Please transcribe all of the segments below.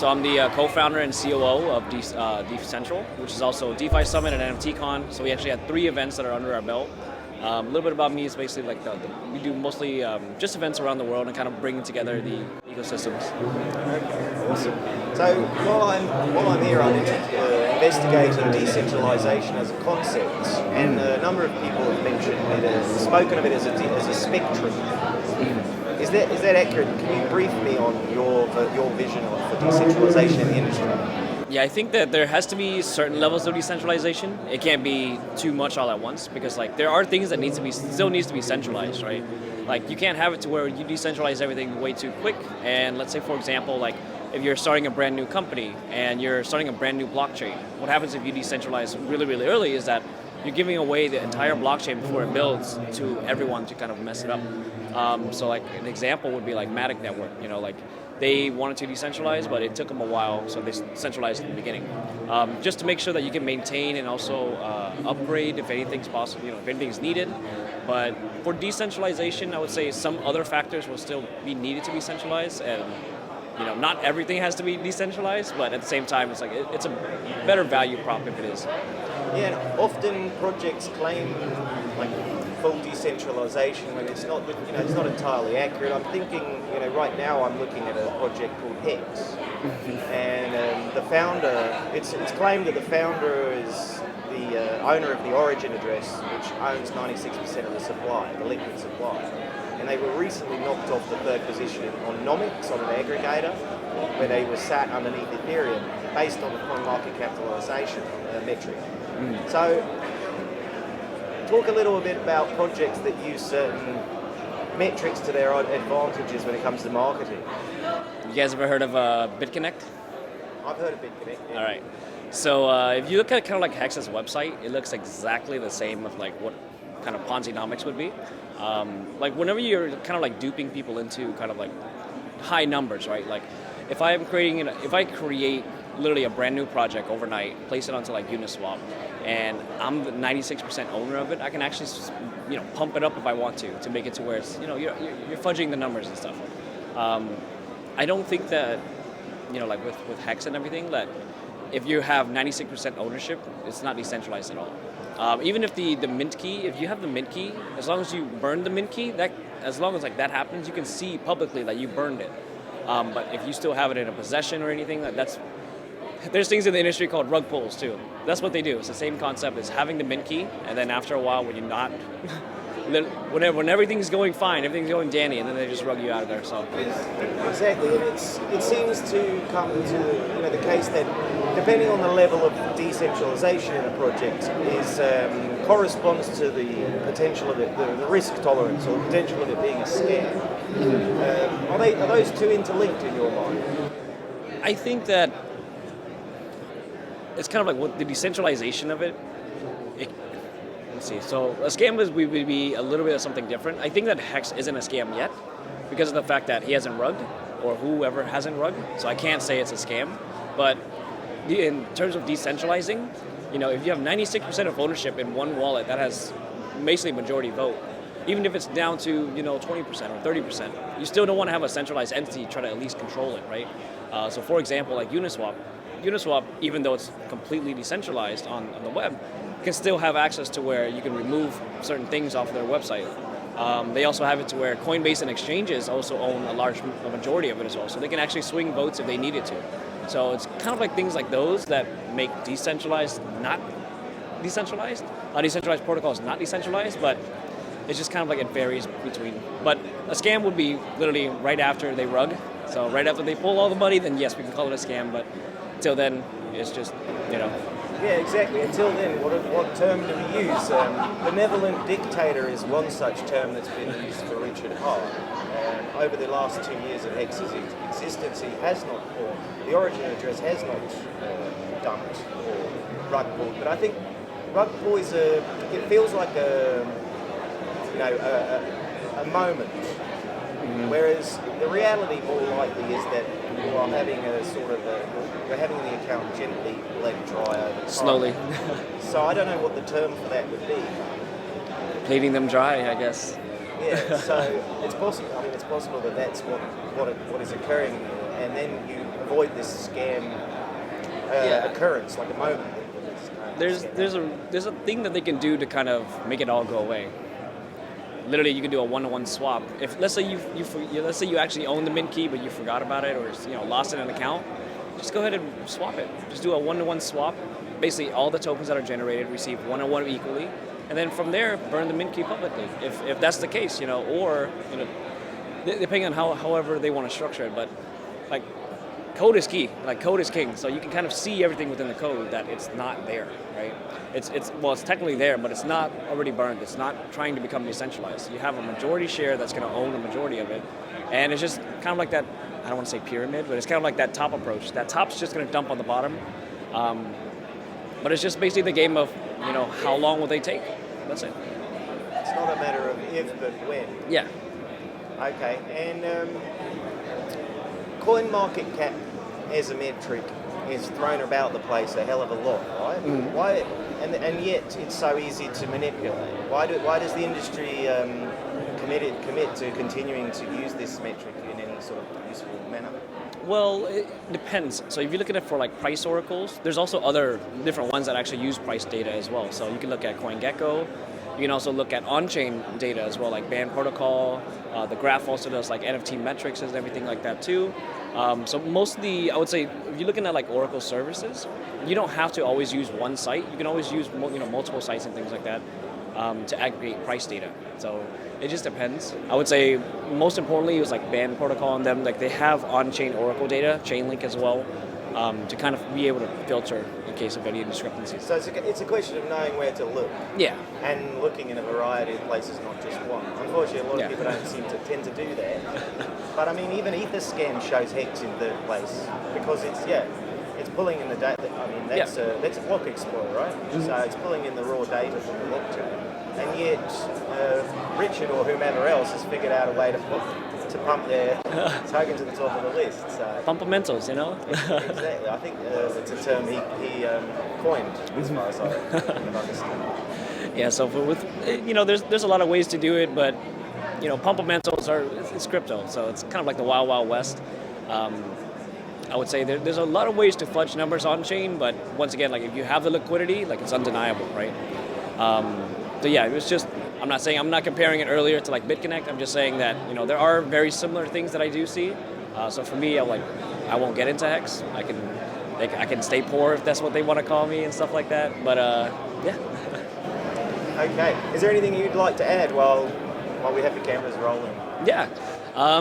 So I'm the co-founder and COO of Decentral, which is also DeFi Summit and NFTCon. So we actually had 3 events that are under our belt. A little bit about me is basically like we do mostly just events around the world and kind of bringing together the ecosystems. Okay, awesome. So while I'm here, I'm investigating decentralization as a concept, and a number of people have mentioned it, spoken of it as a spectrum. Is that accurate? Can you brief me on your vision for decentralization in the industry? Yeah, I think that there has to be certain levels of decentralization. It can't be too much all at once because like there are things that still needs to be centralized, right? Like you can't have it to where you decentralize everything way too quick. And let's say, for example, like if you're starting a brand new company and you're starting a brand new blockchain, what happens if you decentralize really, really early is that you're giving away the entire blockchain before it builds to everyone to kind of mess it up. So like an example would be like Matic Network, like they wanted to decentralize, but it took them a while, so they centralized in the beginning. Just to make sure that you can maintain and also upgrade if anything's possible, if anything's needed. But for decentralization, I would say some other factors will still be needed to be centralized, and not everything has to be decentralized, but at the same time, it's a better value prop if it is. Yeah, and often projects claim like full decentralization when it's not, it's not entirely accurate. I'm thinking, right now I'm looking at a project called Hex, and the founder, it's claimed that the founder is the owner of the Origin address, which owns 96% of the supply, the liquid supply. And they were recently knocked off the 3rd position on Nomics, on an aggregator, where they were sat underneath Ethereum based on the coin market capitalization metric. So, talk a little bit about projects that use certain metrics to their advantages when it comes to marketing. You guys ever heard of BitConnect? I've heard of BitConnect. Yeah. All right. So if you look at kind of like Hex's website, it looks exactly the same of like what kind of Ponzi-nomics would be. Like whenever you're kind of like duping people into kind of like high numbers, right? Like if I create literally a brand new project overnight, place it onto like Uniswap, and I'm the 96% owner of it, I can actually pump it up if I want to make it to where it's you're fudging the numbers and stuff. I don't think that like with Hex and everything that if you have 96% ownership, it's not decentralized at all. Even if the mint key, if you have the mint key, as long as you burn the mint key, as long as like that happens, you can see publicly that you burned it. But if you still have it in a possession or anything, there's things in the industry called rug pulls too. That's what they do. It's the same concept as having the mint key, and then after a while, when you're not, when everything's going fine, everything's going dandy, and then they just rug you out of there. So exactly, and it seems to come to the case that depending on the level of decentralization in a project corresponds to the potential of it, the risk tolerance or the potential of it being a scam. Are those two interlinked in your mind? I think that it's kind of like what the decentralization of it. Let's see. So a scam would be a little bit of something different. I think that Hex isn't a scam yet because of the fact that he hasn't rugged or whoever hasn't rugged. So I can't say it's a scam. But in terms of decentralizing, if you have 96% of ownership in one wallet that has basically majority vote, even if it's down to 20% or 30%, you still don't want to have a centralized entity try to at least control it, right? So for example, like Uniswap, even though it's completely decentralized on the web, can still have access to where you can remove certain things off their website. They also have it to where Coinbase and exchanges also own a majority of it as well, so they can actually swing votes if they needed to. So it's kind of like things like those that make decentralized not decentralized. Decentralized protocols not decentralized, but it's just kind of like it varies between. But a scam would be literally right after they rug. So right after they pull all the money, then yes, we can call it a scam, but till then, it's just, Yeah, exactly. Until then, what term do we use? Benevolent dictator is one such term that's been used for Richard Hart. Over the last 2 years of Hex's existence, he has not, or the Origin address has not dumped or rug pulled. But I think rug pull it feels like a moment. Whereas the reality more likely is that you are having you're having the account gently let dry over time. Slowly. So I don't know what the term for that would be. Bleeding them dry, I guess. Yeah, so it's possible. I mean, it's possible that that's what is occurring, and then you avoid this scam occurrence, like a moment. With this kind of scam? There's a thing that they can do to kind of make it all go away. Literally, you can do a one-to-one swap. If let's say let's say you actually own the mint key, but you forgot about it or lost it in an account, just go ahead and swap it. Just do a one-to-one swap. Basically, all the tokens that are generated receive one-on-one equally, and then from there, burn the mint key publicly. If that's the case, or depending on however they want to structure it, but like. Code is key. Like code is king. So you can kind of see everything within the code that it's not there, right? It's technically there, but it's not already burned. It's not trying to become decentralized. You have a majority share that's going to own the majority of it, and it's just kind of like that. I don't want to say pyramid, but it's kind of like that top approach. That top's just going to dump on the bottom, but it's just basically the game of how long will they take? That's it. It's not a matter of if, but when. Yeah. Okay, and CoinMarketCap as a metric is thrown about the place a hell of a lot, right? Mm-hmm. Why? And yet it's so easy to manipulate. Why does the industry commit to continuing to use this metric in any sort of useful manner? Well, it depends. So if you look at it for like price oracles, there's also other different ones that actually use price data as well. So you can look at CoinGecko. You can also look at on-chain data as well, like Band Protocol. The graph also does like NFT metrics and everything like that too. So mostly, I would say, if you're looking at like Oracle services, you don't have to always use one site. You can always use multiple sites and things like that to aggregate price data. So it just depends. I would say most importantly, it was like Band Protocol and them. Like they have on-chain Oracle data, Chainlink as well, to kind of be able to filter in case of any discrepancies. So it's a question of knowing where to look. Yeah. And looking in a variety of places, not just one. Unfortunately, a lot of people don't tend to do that. But I mean, even Etherscan shows Hex in third place because it's pulling in the data. I mean, that's a block explorer, right? Mm-hmm. So it's pulling in the raw data from the blockchain. And yet, Richard or whomever else has figured out a way to pump their token to the top of the list. So Pumpamentals, Exactly. I think it's a term he coined, as far as I can understand. Yeah. So there's a lot of ways to do it, but Pumpamentals it's crypto, so it's kind of like the wild wild west. I would say there's a lot of ways to fudge numbers on chain, but once again, like if you have the liquidity, like it's undeniable, right? So yeah, it was just. I'm not comparing it earlier to like BitConnect. I'm just saying that there are very similar things that I do see. So for me, I won't get into Hex. I can stay poor if that's what they want to call me and stuff like that. But yeah. Okay. Is there anything you'd like to add while we have the cameras rolling? Yeah.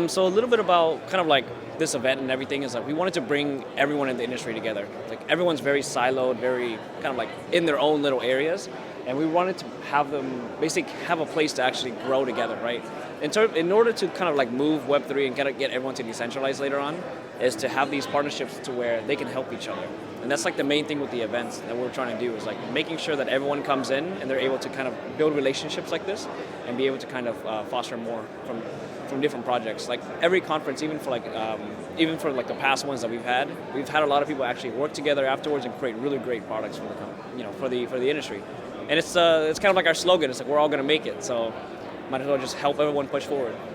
So a little bit about kind of like this event and everything is like we wanted to bring everyone in the industry together. Like everyone's very siloed, very kind of like in their own little areas. And we wanted to have them basically have a place to actually grow together, right? In order to kind of like move Web3 and kind of get everyone to decentralize later on, is to have these partnerships to where they can help each other. And that's like the main thing with the events that we're trying to do is like making sure that everyone comes in and they're able to kind of build relationships like this and be able to kind of foster more from different projects. Like every conference, even for the past ones that we've had a lot of people actually work together afterwards and create really great products for the industry. And it's kind of like our slogan. It's like we're all going to make it. So might as well just help everyone push forward.